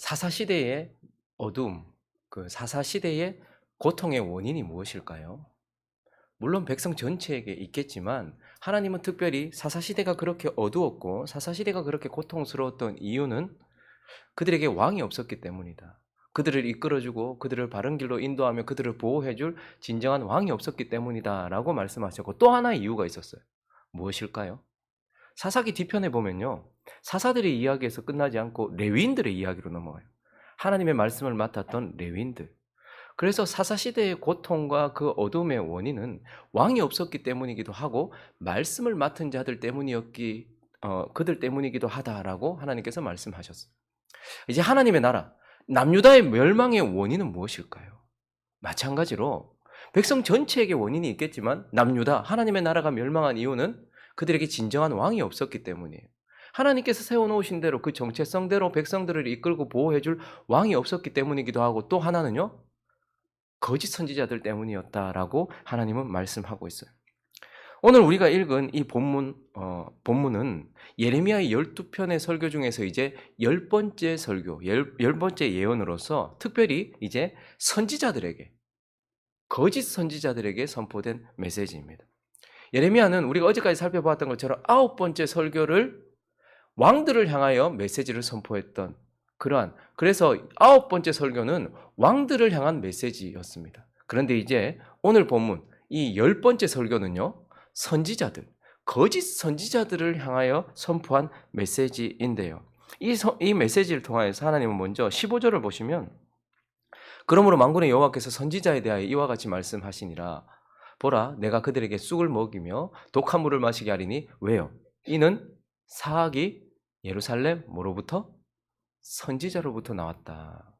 사사시대의 어둠, 그 사사시대의 고통의 원인이 무엇일까요? 물론 백성 전체에게 있겠지만 하나님은 특별히 사사시대가 그렇게 어두웠고 사사시대가 그렇게 고통스러웠던 이유는 그들에게 왕이 없었기 때문이다. 그들을 이끌어주고 그들을 바른 길로 인도하며 그들을 보호해줄 진정한 왕이 없었기 때문이다 라고 말씀하셨고, 또 하나의 이유가 있었어요. 무엇일까요? 사사기 뒤편에 보면요, 사사들의 이야기에서 끝나지 않고 레위인들의 이야기로 넘어가요. 하나님의 말씀을 맡았던 레위인들. 그래서 사사시대의 고통과 그 어둠의 원인은 왕이 없었기 때문이기도 하고 말씀을 맡은 자들 때문이었기 그들 때문이기도 하다라고 하나님께서 말씀하셨어요. 이제 하나님의 나라, 남유다의 멸망의 원인은 무엇일까요? 마찬가지로 백성 전체에게 원인이 있겠지만 남유다, 하나님의 나라가 멸망한 이유는 그들에게 진정한 왕이 없었기 때문이에요. 하나님께서 세워놓으신 대로 그 정체성대로 백성들을 이끌고 보호해줄 왕이 없었기 때문이기도 하고, 또 하나는요, 거짓 선지자들 때문이었다라고 하나님은 말씀하고 있어요. 오늘 우리가 읽은 이 본문은 예레미야의 12편의 설교 중에서 이제 10번째 설교, 10번째 예언으로서 특별히 이제 선지자들에게, 거짓 선지자들에게 선포된 메시지입니다. 예레미야는 우리가 어제까지 살펴봤던 것처럼 9번째 설교를 왕들을 향하여 메시지를 선포했던 그래서 9번째 설교는 왕들을 향한 메시지였습니다. 그런데 이제 오늘 본문 이 10번째 설교는요, 선지자들, 거짓 선지자들을 향하여 선포한 메시지인데요. 이 메시지를 통하여서 하나님은 먼저 15절을 보시면, 그러므로 만군의 여호와께서 선지자에 대하여 이와 같이 말씀하시니라. 보라, 내가 그들에게 쑥을 먹이며 독한 물을 마시게 하리니. 왜요? 이는 사악이 예루살렘 뭐로부터? 선지자로부터 나왔다.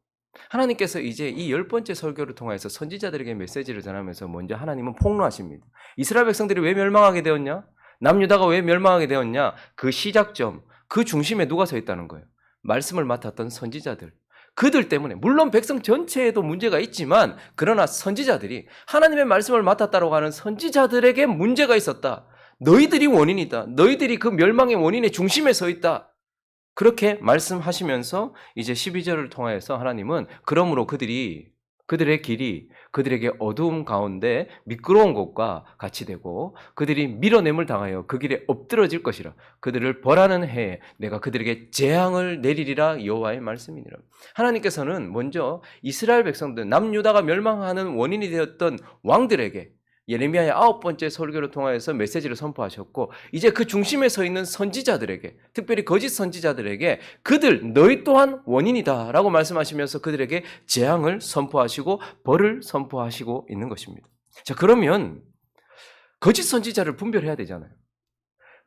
하나님께서 이제 이 10번째 설교를 통해서 선지자들에게 메시지를 전하면서 먼저 하나님은 폭로하십니다. 이스라엘 백성들이 왜 멸망하게 되었냐? 남유다가 왜 멸망하게 되었냐? 그 시작점, 그 중심에 누가 서 있다는 거예요? 말씀을 맡았던 선지자들. 그들 때문에, 물론 백성 전체에도 문제가 있지만 그러나 선지자들이, 하나님의 말씀을 맡았다고 하는 선지자들에게 문제가 있었다. 너희들이 원인이다. 너희들이 그 멸망의 원인의 중심에 서 있다. 그렇게 말씀하시면서 이제 12절을 통해서 하나님은 그러므로 그들의 길이 그들에게 어두움 가운데 미끄러운 곳과 같이 되고 그들이 밀어냄을 당하여 그 길에 엎드러질 것이라. 그들을 벌하는 해에 내가 그들에게 재앙을 내리리라. 여호와의 말씀이니라. 하나님께서는 먼저 이스라엘 백성들, 남유다가 멸망하는 원인이 되었던 왕들에게 예레미야의 9번째 설교를 통하여서 메시지를 선포하셨고, 이제 그 중심에 서 있는 선지자들에게, 특별히 거짓 선지자들에게 너희 또한 원인이다 라고 말씀하시면서 그들에게 재앙을 선포하시고 벌을 선포하시고 있는 것입니다. 자, 그러면 거짓 선지자를 분별해야 되잖아요.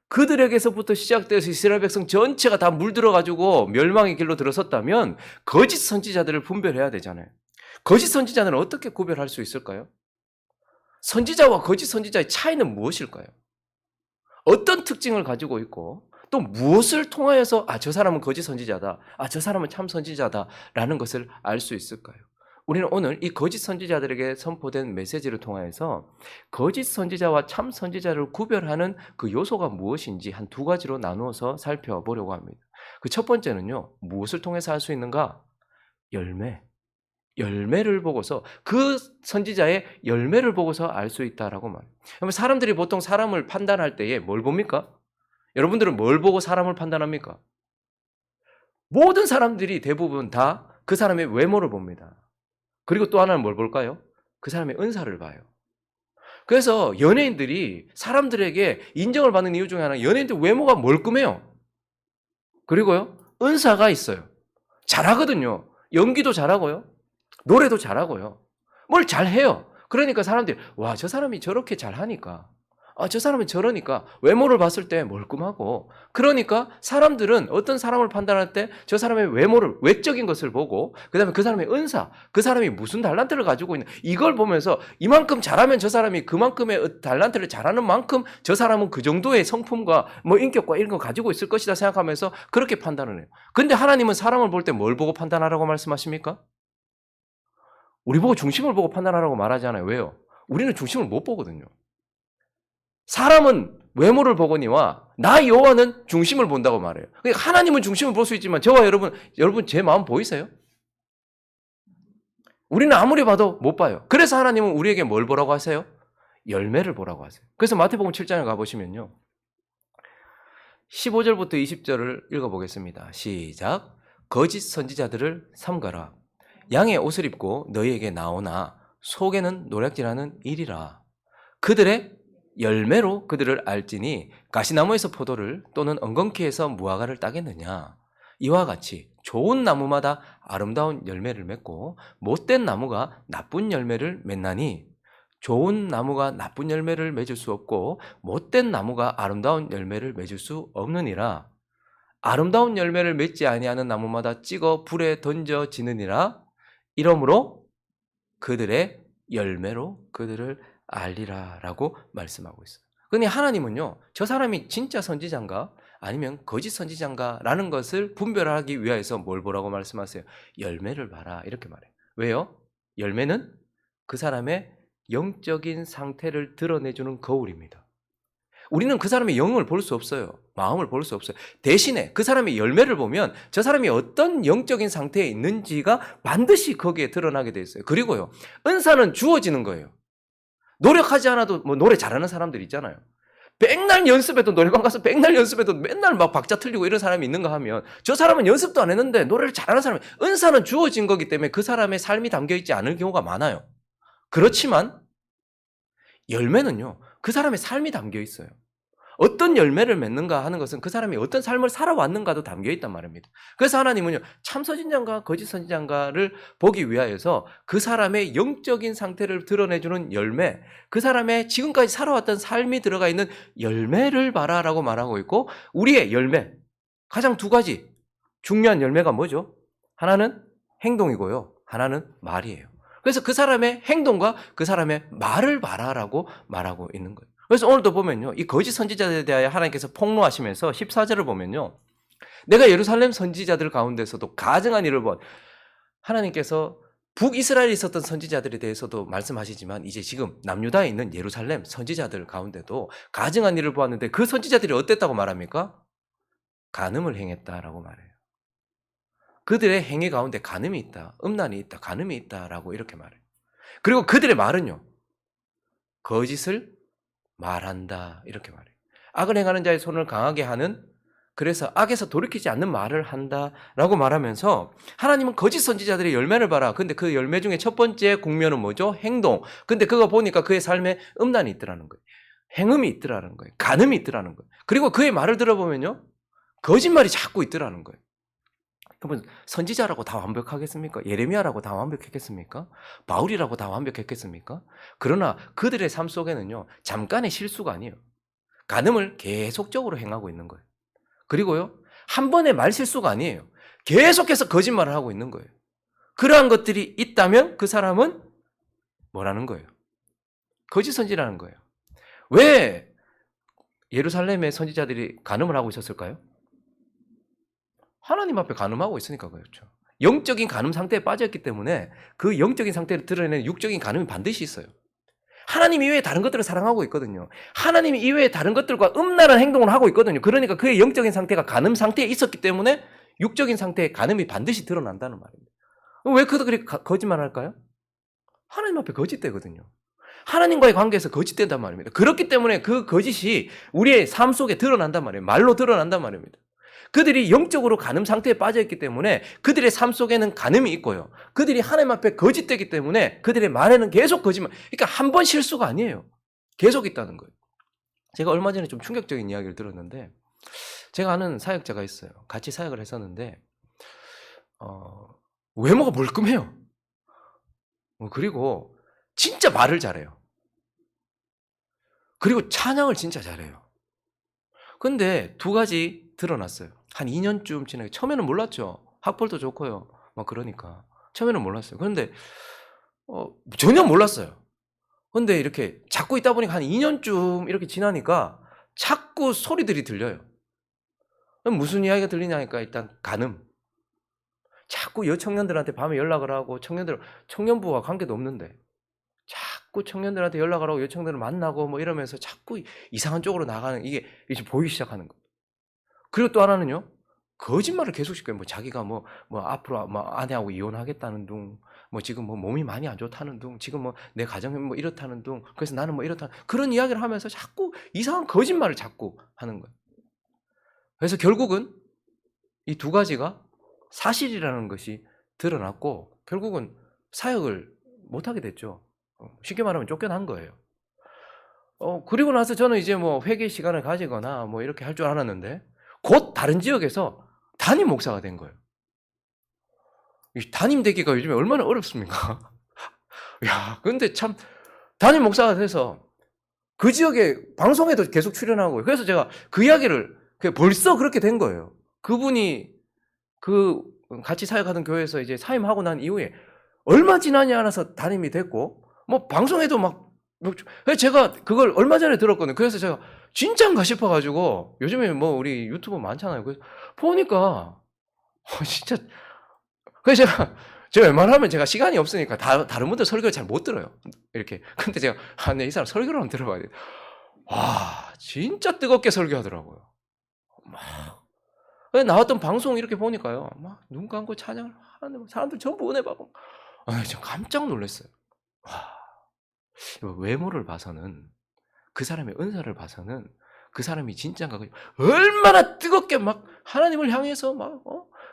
그들에게서부터 시작돼서 이스라엘 백성 전체가 다 물들어가지고 멸망의 길로 들어섰다면 거짓 선지자들을 분별해야 되잖아요. 거짓 선지자는 어떻게 구별할 수 있을까요? 선지자와 거짓 선지자의 차이는 무엇일까요? 어떤 특징을 가지고 있고 또 무엇을 통하여서 저 사람은 거짓 선지자다, 저 사람은 참 선지자다라는 것을 알 수 있을까요? 우리는 오늘 이 거짓 선지자들에게 선포된 메시지를 통하여서 거짓 선지자와 참 선지자를 구별하는 그 요소가 무엇인지 한 두 가지로 나누어서 살펴보려고 합니다. 그 첫 번째는요, 무엇을 통해서 알 수 있는가? 열매를 보고서, 그 선지자의 열매를 보고서 알 수 있다라고 말해요. 그러면 사람들이 보통 사람을 판단할 때에 뭘 봅니까? 여러분들은 뭘 보고 사람을 판단합니까? 모든 사람들이 대부분 다 그 사람의 외모를 봅니다. 그리고 또 하나는 뭘 볼까요? 그 사람의 은사를 봐요. 그래서 연예인들이 사람들에게 인정을 받는 이유 중에 하나는 연예인들 외모가 멀끔해요. 그리고요, 은사가 있어요. 잘하거든요. 연기도 잘하고요. 노래도 잘하고요. 뭘 잘해요. 그러니까 사람들이 와, 저 사람이 저렇게 잘하니까, 저 사람은 저러니까, 외모를 봤을 때 멀끔하고, 그러니까 사람들은 어떤 사람을 판단할 때 저 사람의 외모를, 외적인 것을 보고, 그 다음에 그 사람의 은사, 그 사람이 무슨 달란트를 가지고 있는, 이걸 보면서 이만큼 잘하면 저 사람이 그만큼의 달란트를 잘하는 만큼 저 사람은 그 정도의 성품과 인격과 이런 거 가지고 있을 것이다 생각하면서 그렇게 판단을 해요. 근데 하나님은 사람을 볼 때 뭘 보고 판단하라고 말씀하십니까? 우리 보고 중심을 보고 판단하라고 말하잖아요. 왜요? 우리는 중심을 못 보거든요. 사람은 외모를 보거니와 나 여호와는 중심을 본다고 말해요. 그러니까 하나님은 중심을 볼 수 있지만 저와 여러분 제 마음 보이세요? 우리는 아무리 봐도 못 봐요. 그래서 하나님은 우리에게 뭘 보라고 하세요? 열매를 보라고 하세요. 그래서 마태복음 7장에 가보시면요. 15절부터 20절을 읽어보겠습니다. 시작. 거짓 선지자들을 삼가라. 양의 옷을 입고 너희에게 나오나 속에는 노략질하는 일이라. 그들의 열매로 그들을 알지니 가시나무에서 포도를 또는 엉겅퀴에서 무화과를 따겠느냐. 이와 같이 좋은 나무마다 아름다운 열매를 맺고 못된 나무가 나쁜 열매를 맺나니 좋은 나무가 나쁜 열매를 맺을 수 없고 못된 나무가 아름다운 열매를 맺을 수 없느니라. 아름다운 열매를 맺지 아니하는 나무마다 찍어 불에 던져지느니라. 이러므로 그들의 열매로 그들을 알리라라고 말씀하고 있어요. 근데 하나님은요, 저 사람이 진짜 선지자인가 아니면 거짓 선지자인가라는 것을 분별하기 위해서 뭘 보라고 말씀하세요? 열매를 봐라 이렇게 말해요. 왜요? 열매는 그 사람의 영적인 상태를 드러내주는 거울입니다. 우리는 그 사람의 영을 볼 수 없어요. 마음을 볼 수 없어요. 대신에 그 사람의 열매를 보면 저 사람이 어떤 영적인 상태에 있는지가 반드시 거기에 드러나게 돼 있어요. 그리고요, 은사는 주어지는 거예요. 노력하지 않아도 뭐 노래 잘하는 사람들 있잖아요. 백날 연습해도 노래방 가서 백날 연습해도 맨날 막 박자 틀리고 이런 사람이 있는가 하면 저 사람은 연습도 안 했는데 노래를 잘하는 사람이 은사는 주어진 거기 때문에 그 사람의 삶이 담겨 있지 않을 경우가 많아요. 그렇지만 열매는요, 그 사람의 삶이 담겨 있어요. 어떤 열매를 맺는가 하는 것은 그 사람이 어떤 삶을 살아왔는가도 담겨 있단 말입니다. 그래서 하나님은요, 참 선지자인가 거짓 선지자인가를 보기 위하여서 그 사람의 영적인 상태를 드러내주는 열매, 그 사람의 지금까지 살아왔던 삶이 들어가 있는 열매를 봐라라고 말하고 있고, 우리의 열매, 가장 두 가지 중요한 열매가 뭐죠? 하나는 행동이고요, 하나는 말이에요. 그래서 그 사람의 행동과 그 사람의 말을 봐라라고 말하고 있는 거예요. 그래서 오늘도 보면요, 이 거짓 선지자들에 대하여 하나님께서 폭로하시면서 14절을 보면요, 내가 예루살렘 선지자들 가운데서도 가증한 일을 본, 하나님께서 북이스라엘에 있었던 선지자들에 대해서도 말씀하시지만 이제 지금 남유다에 있는 예루살렘 선지자들 가운데도 가증한 일을 보았는데 그 선지자들이 어땠다고 말합니까? 간음을 행했다라고 말해요. 그들의 행위 가운데 간음이 있다, 음란이 있다, 간음이 있다라고 이렇게 말해요. 그리고 그들의 말은요, 거짓을 말한다 이렇게 말해요. 악을 행하는 자의 손을 강하게 하는, 그래서 악에서 돌이키지 않는 말을 한다라고 말하면서 하나님은 거짓 선지자들의 열매를 봐라. 근데 그 열매 중에 첫 번째 국면은 뭐죠? 행동. 근데 그거 보니까 그의 삶에 음란이 있더라는 거예요. 행음이 있더라는 거예요. 간음이 있더라는 거예요. 그리고 그의 말을 들어보면요, 거짓말이 자꾸 있더라는 거예요. 그러면 선지자라고 다 완벽하겠습니까? 예레미야라고 다 완벽했겠습니까? 바울이라고 다 완벽했겠습니까? 그러나 그들의 삶 속에는요, 잠깐의 실수가 아니에요. 간음을 계속적으로 행하고 있는 거예요. 그리고요, 한 번의 말 실수가 아니에요. 계속해서 거짓말을 하고 있는 거예요. 그러한 것들이 있다면 그 사람은 뭐라는 거예요? 거짓 선지라는 거예요. 왜 예루살렘의 선지자들이 간음을 하고 있었을까요? 하나님 앞에 간음하고 있으니까 그렇죠. 영적인 간음 상태에 빠졌기 때문에 그 영적인 상태를 드러내는 육적인 간음이 반드시 있어요. 하나님 이외에 다른 것들을 사랑하고 있거든요. 하나님 이외에 다른 것들과 음란한 행동을 하고 있거든요. 그러니까 그의 영적인 상태가 간음 상태에 있었기 때문에 육적인 상태의 간음이 반드시 드러난다는 말입니다. 왜 그들이 거짓말 할까요? 하나님 앞에 거짓되거든요. 하나님과의 관계에서 거짓된단 말입니다. 그렇기 때문에 그 거짓이 우리의 삶 속에 드러난단 말이에요. 말로 드러난단 말입니다. 그들이 영적으로 간음 상태에 빠져있기 때문에 그들의 삶 속에는 간음이 있고요. 그들이 하나님 앞에 거짓되기 때문에 그들의 말에는 계속 거짓말. 그러니까 한 번 실수가 아니에요. 계속 있다는 거예요. 제가 얼마 전에 좀 충격적인 이야기를 들었는데, 제가 아는 사역자가 있어요. 같이 사역을 했었는데 외모가 멀끔해요. 그리고 진짜 말을 잘해요. 그리고 찬양을 진짜 잘해요. 근데 두 가지 드러났어요. 한 2년쯤 지나게. 처음에는 몰랐죠. 학벌도 좋고요. 막 그러니까. 처음에는 몰랐어요. 그런데 전혀 몰랐어요. 근데 이렇게 자꾸 있다 보니까 한 2년쯤 이렇게 지나니까 자꾸 소리들이 들려요. 무슨 이야기가 들리냐니까 일단 간음. 자꾸 여청년들한테 밤에 연락을 하고 청년부와 관계도 없는데 자꾸 청년들한테 연락을 하고 여청들을 만나고 뭐 이러면서 자꾸 이상한 쪽으로 나가는 이게 이제 보이기 시작하는 거예요. 그리고 또 하나는요. 거짓말을 계속 시켜요. 뭐 자기가 뭐 앞으로 뭐 아내하고 이혼하겠다는 둥, 뭐 지금 뭐 몸이 많이 안 좋다는 둥, 지금 뭐 내 가정이 뭐 이렇다는 둥, 그래서 나는 뭐 이렇다 그런 이야기를 하면서 자꾸 이상한 거짓말을 자꾸 하는 거예요. 그래서 결국은 이 두 가지가 사실이라는 것이 드러났고 결국은 사역을 못하게 됐죠. 쉽게 말하면 쫓겨난 거예요. 그리고 나서 저는 이제 뭐 회개 시간을 가지거나 뭐 이렇게 할 줄 알았는데 곧 다른 지역에서 담임 목사가 된 거예요. 이 담임 되기가 요즘에 얼마나 어렵습니까? 야, 근데 참 담임 목사가 돼서 그 지역에 방송에도 계속 출연하고 그래서 제가 그 이야기를 벌써 그렇게 된 거예요. 그분이 그 같이 사역하던 교회에서 이제 사임하고 난 이후에 얼마 지나지 않아서 담임이 됐고 뭐 방송에도 막 제가 그걸 얼마 전에 들었거든요. 그래서 제가 진짜인가 싶어가지고 요즘에 뭐 우리 유튜버 많잖아요. 그래서 보니까 진짜 그래서 제가 웬만하면 제가 시간이 없으니까 다른 분들 설교를 잘 못 들어요. 이렇게. 근데 제가 이 사람 설교를 한번 들어봐야 돼. 와, 진짜 뜨겁게 설교하더라고요. 막 나왔던 방송 이렇게 보니까요. 막 눈 감고 찬양을 하는데 사람들 전부 은혜 받고. 제가 깜짝 놀랐어요. 와, 외모를 봐서는 그 사람의 은사를 봐서는 그 사람이 진짜인가 얼마나 뜨겁게 막 하나님을 향해서 막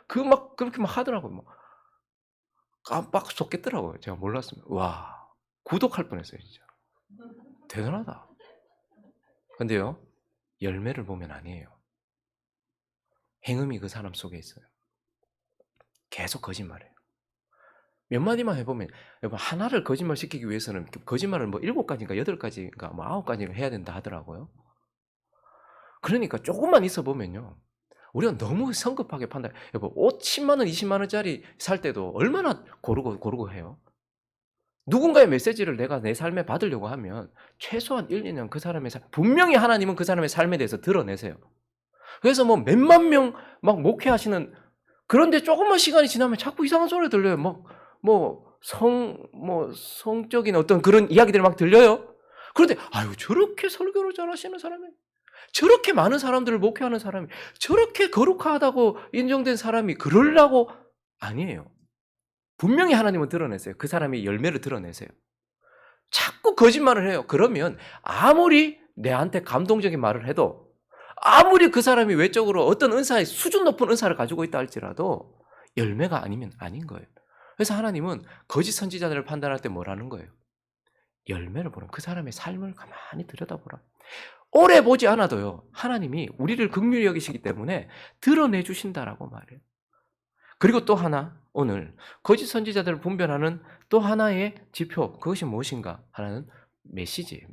그렇게 막 하더라고요. 막 깜빡 속겠더라고요. 제가 몰랐으면. 와, 구독할 뻔했어요, 진짜. 대단하다. 근데요, 열매를 보면 아니에요. 행음이 그 사람 속에 있어요. 계속 거짓말해요. 몇 마디만 해보면, 여러분, 하나를 거짓말 시키기 위해서는 거짓말을 뭐 7가지인가 8가지인가 뭐 9가지를 해야 된다 하더라고요. 그러니까 조금만 있어 보면요. 우리가 너무 성급하게 판단, 여러분, 옷 10만원, 20만원짜리 살 때도 얼마나 고르고 해요. 누군가의 메시지를 내가 내 삶에 받으려고 하면 최소한 1, 2년 그 사람의 분명히 하나님은 그 사람의 삶에 대해서 드러내세요. 그래서 뭐 몇만 명 막 목회하시는 그런데 조금만 시간이 지나면 자꾸 이상한 소리 들려요. 성적인 어떤 그런 이야기들이 막 들려요. 그런데 아유 저렇게 설교를 잘하시는 사람이 저렇게 많은 사람들을 목회하는 사람이 저렇게 거룩하다고 인정된 사람이 그러려고 아니에요. 분명히 하나님은 드러내세요. 그 사람이 열매를 드러내세요. 자꾸 거짓말을 해요. 그러면 아무리 내한테 감동적인 말을 해도 아무리 그 사람이 외적으로 어떤 은사의 수준 높은 은사를 가지고 있다 할지라도 열매가 아니면 아닌 거예요. 그래서 하나님은 거짓 선지자들을 판단할 때 뭐라는 거예요? 열매를 보라. 그 사람의 삶을 가만히 들여다보라. 오래 보지 않아도요. 하나님이 우리를 긍휼히 여기시기 때문에 드러내 주신다라고 말해요. 그리고 또 하나 오늘 거짓 선지자들을 분별하는 또 하나의 지표 그것이 무엇인가? 하나는 메시지예요.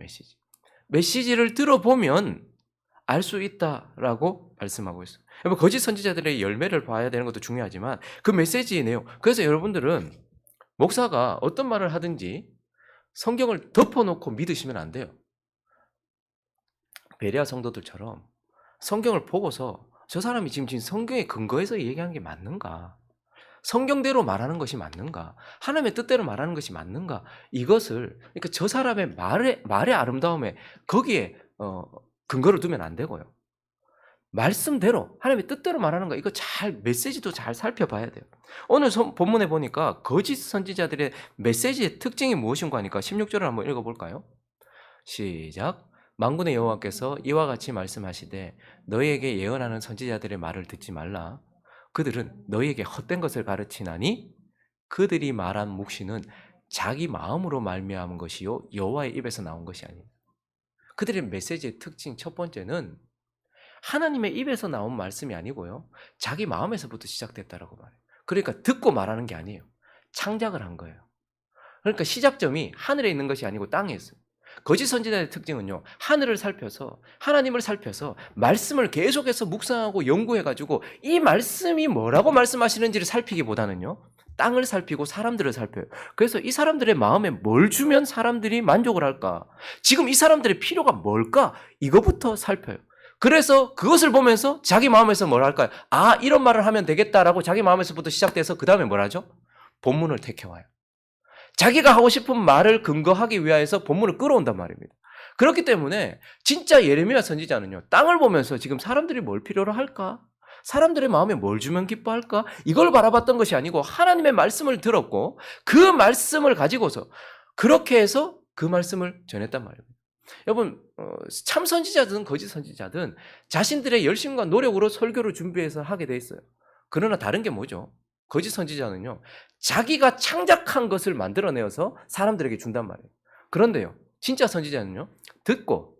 메시지를 들어보면 알 수 있다라고 말씀하고 있어요. 여러분 거짓 선지자들의 열매를 봐야 되는 것도 중요하지만 그 메시지의 내용. 그래서 여러분들은 목사가 어떤 말을 하든지 성경을 덮어놓고 믿으시면 안 돼요. 베레아 성도들처럼 성경을 보고서 저 사람이 지금 성경에 근거해서 얘기하는 게 맞는가? 성경대로 말하는 것이 맞는가? 하나님의 뜻대로 말하는 것이 맞는가? 이것을 그러니까 저 사람의 말의 아름다움에 거기에 근거를 두면 안 되고요. 말씀대로 하나님의 뜻대로 말하는 거 이거 메시지도 잘 살펴봐야 돼요. 오늘 본문에 보니까 거짓 선지자들의 메시지의 특징이 무엇인가 하니까 16절을 한번 읽어볼까요? 시작. 만군의 여호와께서 이와 같이 말씀하시되 너희에게 예언하는 선지자들의 말을 듣지 말라. 그들은 너희에게 헛된 것을 가르치나니 그들이 말한 묵시는 자기 마음으로 말미암은 것이요 여호와의 입에서 나온 것이 아니라. 그들의 메시지의 특징 첫 번째는 하나님의 입에서 나온 말씀이 아니고요. 자기 마음에서부터 시작됐다라고 말해요. 그러니까 듣고 말하는 게 아니에요. 창작을 한 거예요. 그러니까 시작점이 하늘에 있는 것이 아니고 땅에 있어요. 거짓 선지자의 특징은요. 하늘을 살펴서 하나님을 살펴서 말씀을 계속해서 묵상하고 연구해가지고 이 말씀이 뭐라고 말씀하시는지를 살피기보다는요. 땅을 살피고 사람들을 살펴요. 그래서 이 사람들의 마음에 뭘 주면 사람들이 만족을 할까? 지금 이 사람들의 필요가 뭘까? 이거부터 살펴요. 그래서 그것을 보면서 자기 마음에서 뭘 할까요? 아, 이런 말을 하면 되겠다라고 자기 마음에서부터 시작돼서 그 다음에 뭘 하죠? 본문을 택해와요. 자기가 하고 싶은 말을 근거하기 위해서 본문을 끌어온단 말입니다. 그렇기 때문에 진짜 예레미야 선지자는요, 땅을 보면서 지금 사람들이 뭘 필요로 할까? 사람들의 마음에 뭘 주면 기뻐할까? 이걸 바라봤던 것이 아니고 하나님의 말씀을 들었고 그 말씀을 가지고서 그렇게 해서 그 말씀을 전했단 말입니다. 여러분, 참 선지자든 거짓 선지자든 자신들의 열심과 노력으로 설교를 준비해서 하게 돼 있어요. 그러나 다른 게 뭐죠? 거짓 선지자는요, 자기가 창작한 것을 만들어내어서 사람들에게 준단 말이에요. 그런데요, 진짜 선지자는요, 듣고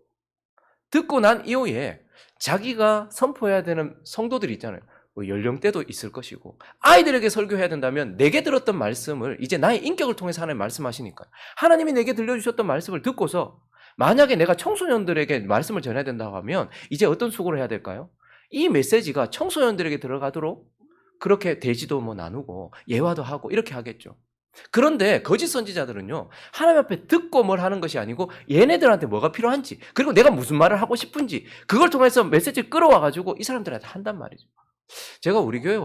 난 이후에 자기가 선포해야 되는 성도들이 있잖아요. 뭐 연령대도 있을 것이고 아이들에게 설교해야 된다면 내게 들었던 말씀을 이제 나의 인격을 통해서 하나님 말씀하시니까 하나님이 내게 들려주셨던 말씀을 듣고서 만약에 내가 청소년들에게 말씀을 전해야 된다고 하면 이제 어떤 수고를 해야 될까요? 이 메시지가 청소년들에게 들어가도록 그렇게 대지도 뭐 나누고 예화도 하고 이렇게 하겠죠. 그런데 거짓 선지자들은요, 하나님 앞에 듣고 뭘 하는 것이 아니고 얘네들한테 뭐가 필요한지 그리고 내가 무슨 말을 하고 싶은지 그걸 통해서 메시지를 끌어와가지고 이 사람들한테 한단 말이죠. 제가 우리 교회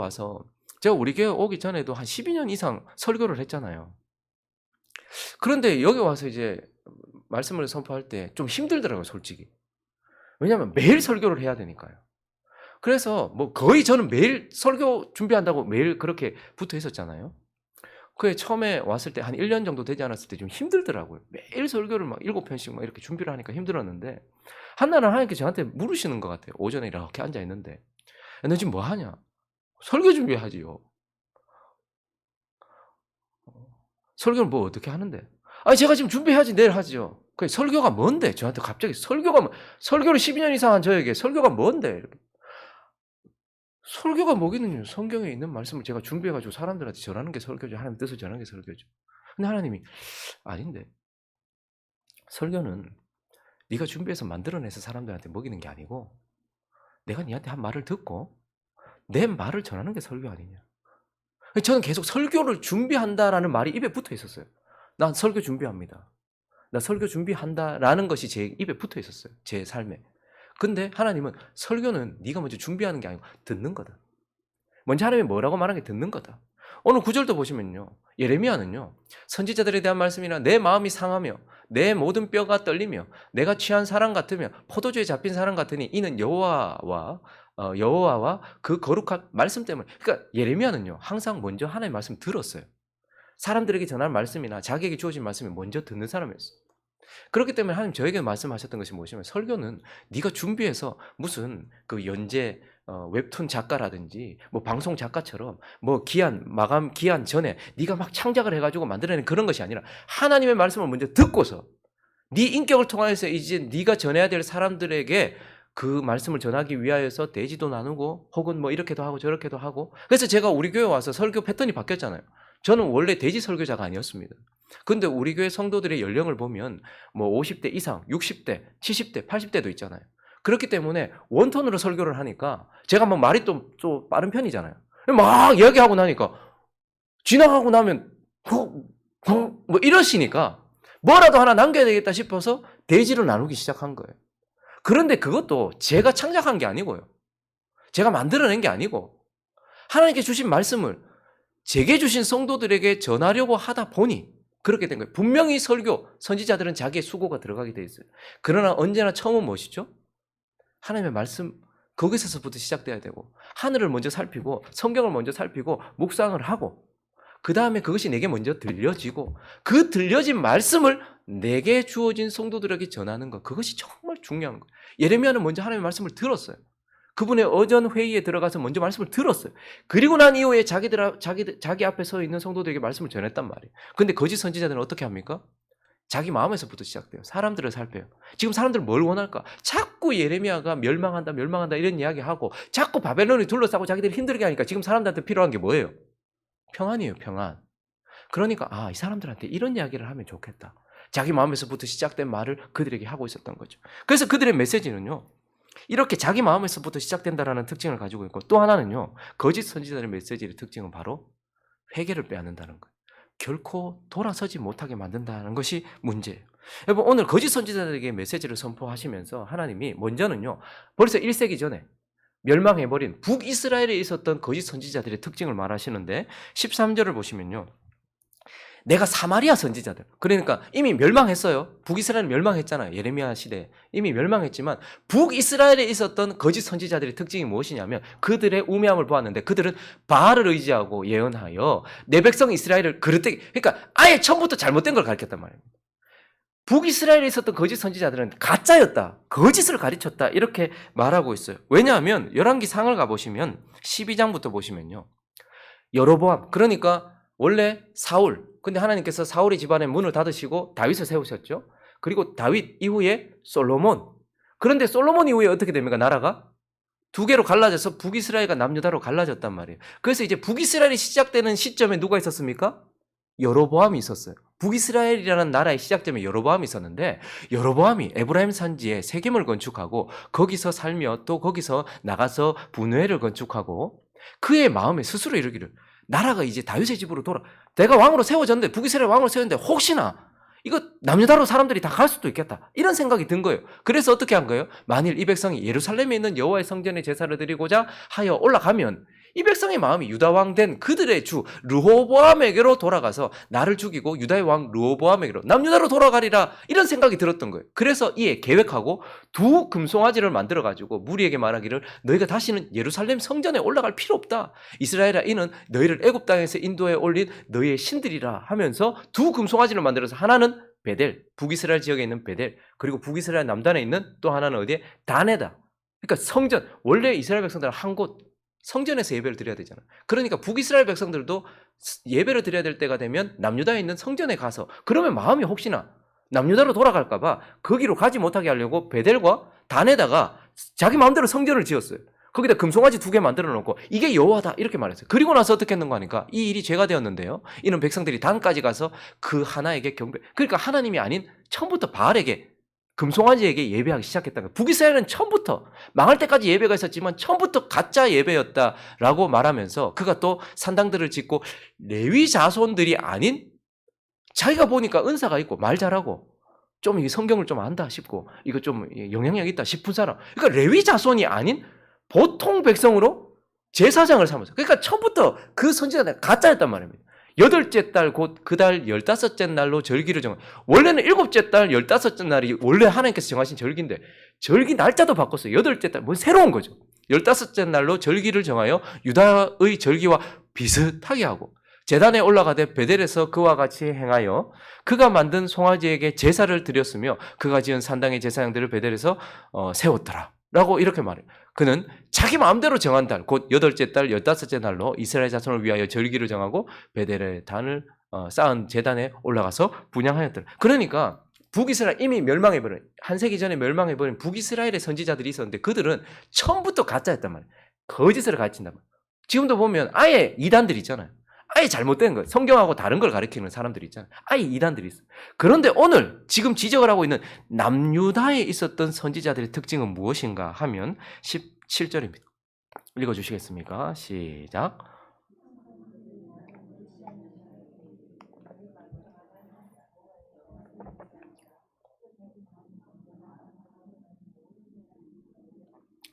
오기 전에도 한 12년 이상 설교를 했잖아요. 그런데 여기 와서 이제 말씀을 선포할 때 좀 힘들더라고요, 솔직히. 왜냐하면 매일 설교를 해야 되니까요. 그래서 뭐 거의 저는 매일 설교 준비한다고 매일 그렇게 붙어 있었잖아요. 그게 처음에 왔을 때 한 1년 정도 되지 않았을 때 좀 힘들더라고요. 매일 설교를 막 7편씩 막 이렇게 준비를 하니까 힘들었는데 한날은 하나님께 저한테 물으시는 것 같아요. 오전에 이렇게 앉아 있는데 너 지금 뭐 하냐? 설교 준비하지요. 설교는 뭐 어떻게 하는데? 아니 제가 지금 준비해야지 내일 하지요. 그 설교가 뭔데? 저한테 갑자기 설교를 12년 이상 한 저에게 설교가 뭔데? 이렇게. 설교가 뭐겠느냐? 성경에 있는 말씀을 제가 준비해가지고 사람들한테 전하는 게 설교죠. 하나님 뜻을 전하는 게 설교죠. 근데 하나님이 아닌데 설교는 네가 준비해서 만들어내서 사람들한테 먹이는 게 아니고 내가 네한테 한 말을 듣고 내 말을 전하는 게 설교 아니냐. 저는 계속 설교를 준비한다라는 말이 입에 붙어 있었어요. 난 설교 준비합니다. 나 설교 준비한다라는 것이 제 입에 붙어 있었어요. 제 삶에. 근데 하나님은 설교는 네가 먼저 준비하는 게 아니고 듣는 거다. 먼저 하나님이 뭐라고 말하는 게 듣는 거다. 오늘 9절도 보시면요. 예레미야는요. 선지자들에 대한 말씀이나 내 마음이 상하며 내 모든 뼈가 떨리며 내가 취한 사람 같으며 포도주에 잡힌 사람 같으니 이는 여호와와 그 거룩한 말씀 때문에. 그러니까 예레미야는요. 항상 먼저 하나님의 말씀 들었어요. 사람들에게 전할 말씀이나 자기에게 주어진 말씀을 먼저 듣는 사람이었어요. 그렇기 때문에 하나님 저에게 말씀하셨던 것이 무엇이냐면 설교는 네가 준비해서 무슨 그 연재 웹툰 작가라든지 뭐 방송 작가처럼 뭐 마감 기한 전에 네가 막 창작을 해가지고 만들어낸 그런 것이 아니라 하나님의 말씀을 먼저 듣고서 네 인격을 통하여서 이제 네가 전해야 될 사람들에게 그 말씀을 전하기 위하여서 대지도 나누고 혹은 뭐 이렇게도 하고 저렇게도 하고. 그래서 제가 우리 교회 와서 설교 패턴이 바뀌었잖아요. 저는 원래 대지 설교자가 아니었습니다. 근데 우리 교회 성도들의 연령을 보면 뭐 50대 이상, 60대, 70대, 80대도 있잖아요. 그렇기 때문에 원톤으로 설교를 하니까 제가 뭐 말이 좀 빠른 편이잖아요. 막 이야기하고 나니까 지나가고 나면 뭐 이러시니까 뭐라도 하나 남겨야 되겠다 싶어서 대지를 나누기 시작한 거예요. 그런데 그것도 제가 창작한 게 아니고요. 제가 만들어낸 게 아니고 하나님께 주신 말씀을 제게 주신 성도들에게 전하려고 하다 보니 그렇게 된 거예요. 분명히 선지자들은 자기의 수고가 들어가게 돼 있어요. 그러나 언제나 처음은 무엇이죠? 하나님의 말씀, 거기서부터 시작돼야 되고 하늘을 먼저 살피고 성경을 먼저 살피고 묵상을 하고 그 다음에 그것이 내게 먼저 들려지고 그 들려진 말씀을 내게 주어진 성도들에게 전하는 것, 그것이 정말 중요한 거예요. 예레미야는 먼저 하나님의 말씀을 들었어요. 그분의 어전 회의에 들어가서 먼저 말씀을 들었어요. 그리고 난 이후에 자기 앞에 서 있는 성도들에게 말씀을 전했단 말이에요. 근데 거짓 선지자들은 어떻게 합니까? 자기 마음에서부터 시작돼요. 사람들을 살펴요. 지금 사람들 뭘 원할까? 자꾸 예레미야가 멸망한다 이런 이야기하고 자꾸 바벨론이 둘러싸고 자기들이 힘들게 하니까 지금 사람들한테 필요한 게 뭐예요? 평안이에요, 평안. 그러니까 이 사람들한테 이런 이야기를 하면 좋겠다. 자기 마음에서부터 시작된 말을 그들에게 하고 있었던 거죠. 그래서 그들의 메시지는요. 이렇게 자기 마음에서부터 시작된다라는 특징을 가지고 있고 또 하나는요. 거짓 선지자들의 메시지의 특징은 바로 회개를 빼앗는다는 거예요. 결코 돌아서지 못하게 만든다는 것이 문제예요. 여러분 오늘 거짓 선지자들에게 메시지를 선포하시면서 하나님이 먼저는요. 벌써 1세기 전에 멸망해버린 북이스라엘에 있었던 거짓 선지자들의 특징을 말하시는데 13절을 보시면요. 내가 사마리아 선지자들. 그러니까 이미 멸망했어요. 북이스라엘은 멸망했잖아요. 예레미야 시대에. 이미 멸망했지만 북이스라엘에 있었던 거짓 선지자들의 특징이 무엇이냐면 그들의 우매함을 보았는데 그들은 바알을 의지하고 예언하여 내 백성 이스라엘을 그릇되게, 그러니까 아예 처음부터 잘못된 걸 가르쳤단 말입니다. 북이스라엘에 있었던 거짓 선지자들은 가짜였다. 거짓을 가르쳤다. 이렇게 말하고 있어요. 왜냐하면 열왕기 상을 가보시면 12장부터 보시면요. 여로보암, 그러니까 원래 사울, 근데 하나님께서 사울의 집안에 문을 닫으시고 다윗을 세우셨죠. 그리고 다윗 이후에 솔로몬. 그런데 솔로몬 이후에 어떻게 됩니까? 나라가 두 개로 갈라져서 북이스라엘과 남유다로 갈라졌단 말이에요. 그래서 이제 북이스라엘이 시작되는 시점에 누가 있었습니까? 여로보암이 있었어요. 북이스라엘이라는 나라의 시작점에 여로보암이 있었는데 여로보암이 에브라임 산지에 세겜을 건축하고 거기서 살며 또 거기서 나가서 분회를 건축하고 그의 마음에 스스로 이르기를 나라가 이제 다윗의 집으로 내가 왕으로 세워졌는데 북이스라엘 왕으로 세웠는데 혹시나 이거 남유다로 사람들이 다 갈 수도 있겠다. 이런 생각이 든 거예요. 그래서 어떻게 한 거예요? 만일 이 백성이 예루살렘에 있는 여호와의 성전에 제사를 드리고자 하여 올라가면 이 백성의 마음이 유다 왕 된 그들의 주 르호보암에게로 돌아가서 나를 죽이고 유다의 왕 르호보암에게로 남유다로 돌아가리라 이런 생각이 들었던 거예요. 그래서 이에 계획하고 두 금송아지를 만들어가지고 무리에게 말하기를 너희가 다시는 예루살렘 성전에 올라갈 필요 없다. 이스라엘아 이는 너희를 애굽 땅에서 인도에 올린 너희의 신들이라 하면서 두 금송아지를 만들어서 하나는 베델, 북이스라엘 지역에 있는 베델, 그리고 북이스라엘 남단에 있는 또 하나는 어디에? 다네다. 그러니까 성전, 원래 이스라엘 백성들은 한 곳 성전에서 예배를 드려야 되잖아요. 그러니까 북이스라엘 백성들도 예배를 드려야 될 때가 되면 남유다에 있는 성전에 가서 그러면 마음이 혹시나 남유다로 돌아갈까 봐 거기로 가지 못하게 하려고 베델과 단에다가 자기 마음대로 성전을 지었어요. 거기다 금송아지 2개 만들어 놓고 이게 여호와다 이렇게 말했어요. 그리고 나서 어떻게 했는가 하니까 이 일이 죄가 되었는데요. 이는 백성들이 단까지 가서 그 하나에게 경배, 그러니까 하나님이 아닌 처음부터 바알에게 금송아지에게 예배하기 시작했다는 거예요. 북이스라엘은 처음부터 망할 때까지 예배가 있었지만 처음부터 가짜 예배였다라고 말하면서 그가 또 산당들을 짓고 레위 자손들이 아닌 자기가 보니까 은사가 있고 말 잘하고 좀 이 성경을 좀 안다 싶고 이거 좀 영향력 있다 싶은 사람, 그러니까 레위 자손이 아닌 보통 백성으로 제사장을 삼았어요. 그러니까 처음부터 그 선지자가 가짜였단 말입니다. 8째 달 곧 그 달 15째 날로 절기를 정하. 원래는 7째 달 15째 날이 원래 하나님께서 정하신 절기인데 절기 날짜도 바꿨어요. 8째 달, 뭐 새로운 거죠. 15째 날로 절기를 정하여 유다의 절기와 비슷하게 하고 제단에 올라가되 베델에서 그와 같이 행하여 그가 만든 송아지에게 제사를 드렸으며 그가 지은 산당의 제사장들을 베델에서 세웠더라 라고 이렇게 말해요. 그는 자기 마음대로 정한 달, 곧 8째 달 15째 날로 이스라엘 자손을 위하여 절기를 정하고 베델의 단을 쌓은 제단에 올라가서 분향하였더라. 그러니까 북이스라엘 이미 멸망해버린, 한 세기 전에 멸망해버린 북이스라엘의 선지자들이 있었는데 그들은 처음부터 가짜였단 말이에요. 거짓을 가르친단 말이에요. 지금도 보면 아예 이단들이 있잖아요. 아예 잘못된 거, 성경하고 다른 걸 가르치는 사람들이 있잖아요. 아예 이단들이 있어요. 그런데 오늘 지금 지적을 하고 있는 남유다에 있었던 선지자들의 특징은 무엇인가 하면 17절입니다. 읽어주시겠습니까? 시작.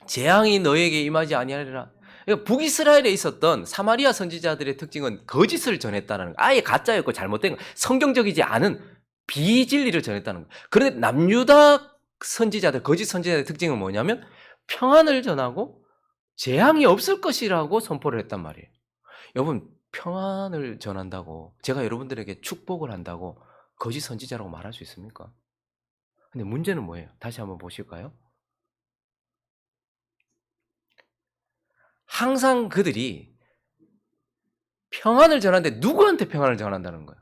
재앙이 너에게 임하지 아니하리라. 그러니까 북이스라엘에 있었던 사마리아 선지자들의 특징은 거짓을 전했다는 거. 아예 가짜였고 잘못된 거. 성경적이지 않은 비진리를 전했다는 거. 그런데 남유다 선지자들, 거짓 선지자들의 특징은 뭐냐면 평안을 전하고 재앙이 없을 것이라고 선포를 했단 말이에요. 여러분, 평안을 전한다고 제가 여러분들에게 축복을 한다고 거짓 선지자라고 말할 수 있습니까? 근데 문제는 뭐예요? 다시 한번 보실까요? 항상 그들이 평안을 전하는데 누구한테 평안을 전한다는 거예요?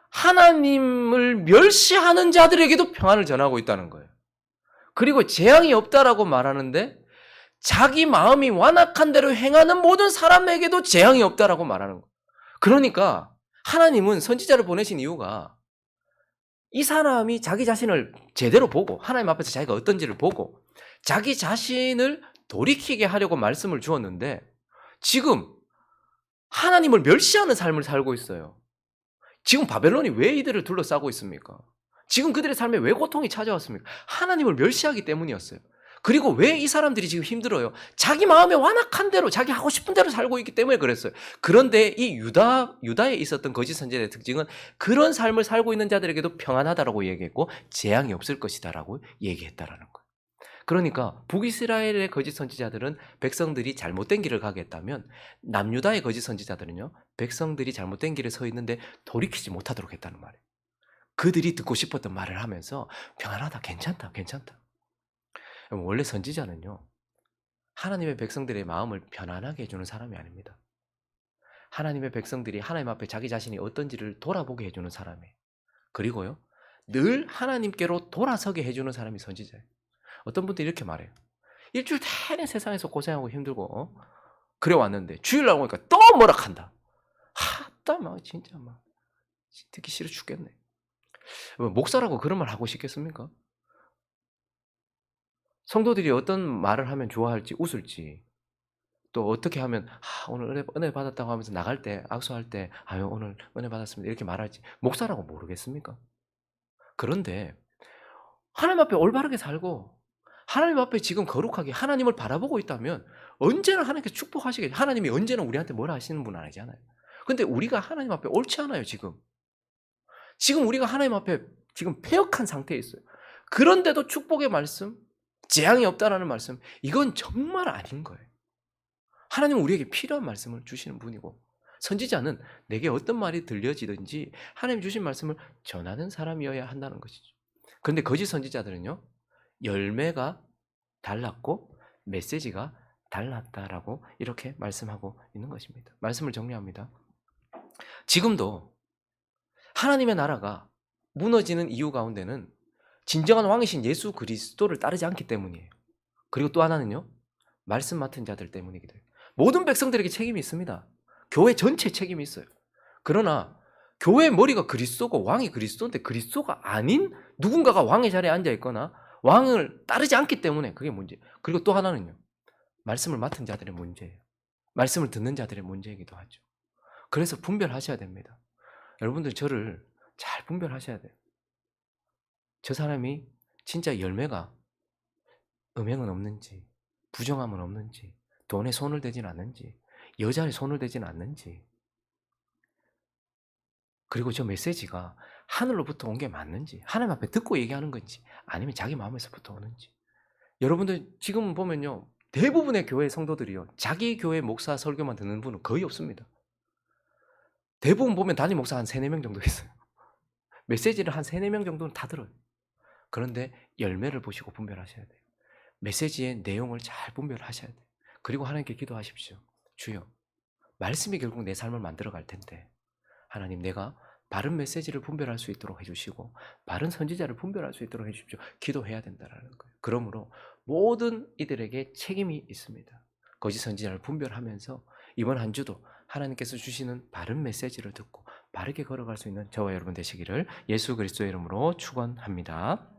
하나님을 멸시하는 자들에게도 평안을 전하고 있다는 거예요. 그리고 재앙이 없다라고 말하는데 자기 마음이 완악한 대로 행하는 모든 사람에게도 재앙이 없다라고 말하는 거예요. 그러니까 하나님은 선지자를 보내신 이유가 이 사람이 자기 자신을 제대로 보고 하나님 앞에서 자기가 어떤지를 보고 자기 자신을 돌이키게 하려고 말씀을 주었는데 지금 하나님을 멸시하는 삶을 살고 있어요. 지금 바벨론이 왜 이들을 둘러싸고 있습니까? 지금 그들의 삶에 왜 고통이 찾아왔습니까? 하나님을 멸시하기 때문이었어요. 그리고 왜 이 사람들이 지금 힘들어요? 자기 마음에 완악한 대로 자기 하고 싶은 대로 살고 있기 때문에 그랬어요. 그런데 이 유다에 있었던 거짓 선지자의 특징은 그런 삶을 살고 있는 자들에게도 평안하다라고 얘기했고 재앙이 없을 것이다라고 얘기했다라는 거예요. 그러니까 북이스라엘의 거짓 선지자들은 백성들이 잘못된 길을 가겠다면 남유다의 거짓 선지자들은요. 백성들이 잘못된 길에 서 있는데 돌이키지 못하도록 했다는 말이에요. 그들이 듣고 싶었던 말을 하면서 평안하다, 괜찮다, 괜찮다. 원래 선지자는요. 하나님의 백성들의 마음을 편안하게 해주는 사람이 아닙니다. 하나님의 백성들이 하나님 앞에 자기 자신이 어떤지를 돌아보게 해주는 사람이에요. 그리고요. 늘 하나님께로 돌아서게 해주는 사람이 선지자예요. 어떤 분들이 이렇게 말해요. 일주일 내내 세상에서 고생하고 힘들고 그래 왔는데 주일날 오니까 또 뭐라 한다. 하다 막 진짜 막 듣기 싫어 죽겠네. 목사라고 그런 말 하고 싶겠습니까? 성도들이 어떤 말을 하면 좋아할지 웃을지 또 어떻게 하면 오늘 은혜 받았다고 하면서 나갈 때 악수할 때 아유 오늘 은혜 받았습니다 이렇게 말할지 목사라고 모르겠습니까? 그런데 하나님 앞에 올바르게 살고 하나님 앞에 지금 거룩하게 하나님을 바라보고 있다면 언제나 하나님께서 축복하시겠죠. 하나님이 언제나 우리한테 뭘 하시는 분 아니잖아요. 근데 우리가 하나님 앞에 옳지 않아요 지금. 지금 우리가 하나님 앞에 지금 패역한 상태에 있어요. 그런데도 축복의 말씀, 재앙이 없다라는 말씀 이건 정말 아닌 거예요. 하나님은 우리에게 필요한 말씀을 주시는 분이고 선지자는 내게 어떤 말이 들려지든지 하나님 주신 말씀을 전하는 사람이어야 한다는 것이죠. 그런데 거짓 선지자들은요. 열매가 달랐고 메시지가 달랐다라고 이렇게 말씀하고 있는 것입니다. 말씀을 정리합니다. 지금도 하나님의 나라가 무너지는 이유 가운데는 진정한 왕이신 예수 그리스도를 따르지 않기 때문이에요. 그리고 또 하나는요. 말씀 맡은 자들 때문이기도 해요. 모든 백성들에게 책임이 있습니다. 교회 전체 책임이 있어요. 그러나 교회의 머리가 그리스도고 왕이 그리스도인데 그리스도가 아닌 누군가가 왕의 자리에 앉아 있거나 왕을 따르지 않기 때문에 그게 문제예요. 그리고 또 하나는요. 말씀을 맡은 자들의 문제예요. 말씀을 듣는 자들의 문제이기도 하죠. 그래서 분별하셔야 됩니다. 여러분들 저를 잘 분별하셔야 돼요. 저 사람이 진짜 열매가 음행은 없는지 부정함은 없는지 돈에 손을 대진 않는지 여자에 손을 대진 않는지 그리고 저 메시지가 하늘로부터 온 게 맞는지 하나님 앞에 듣고 얘기하는 건지 아니면 자기 마음에서부터 오는지 여러분들 지금 보면요 대부분의 교회 성도들이요 자기 교회 목사 설교만 듣는 분은 거의 없습니다. 대부분 보면 담임 목사 한 3-4명 정도 있어요. 메시지를 한 3-4명 정도는 다 들어요. 그런데 열매를 보시고 분별하셔야 돼요. 메시지의 내용을 잘 분별하셔야 돼요. 그리고 하나님께 기도하십시오. 주여 말씀이 결국 내 삶을 만들어 갈 텐데 하나님 내가 바른 메시지를 분별할 수 있도록 해주시고 바른 선지자를 분별할 수 있도록 해주십시오. 기도해야 된다는 거예요. 그러므로 모든 이들에게 책임이 있습니다. 거짓 선지자를 분별하면서 이번 한 주도 하나님께서 주시는 바른 메시지를 듣고 바르게 걸어갈 수 있는 저와 여러분 되시기를 예수 그리스도의 이름으로 축원합니다.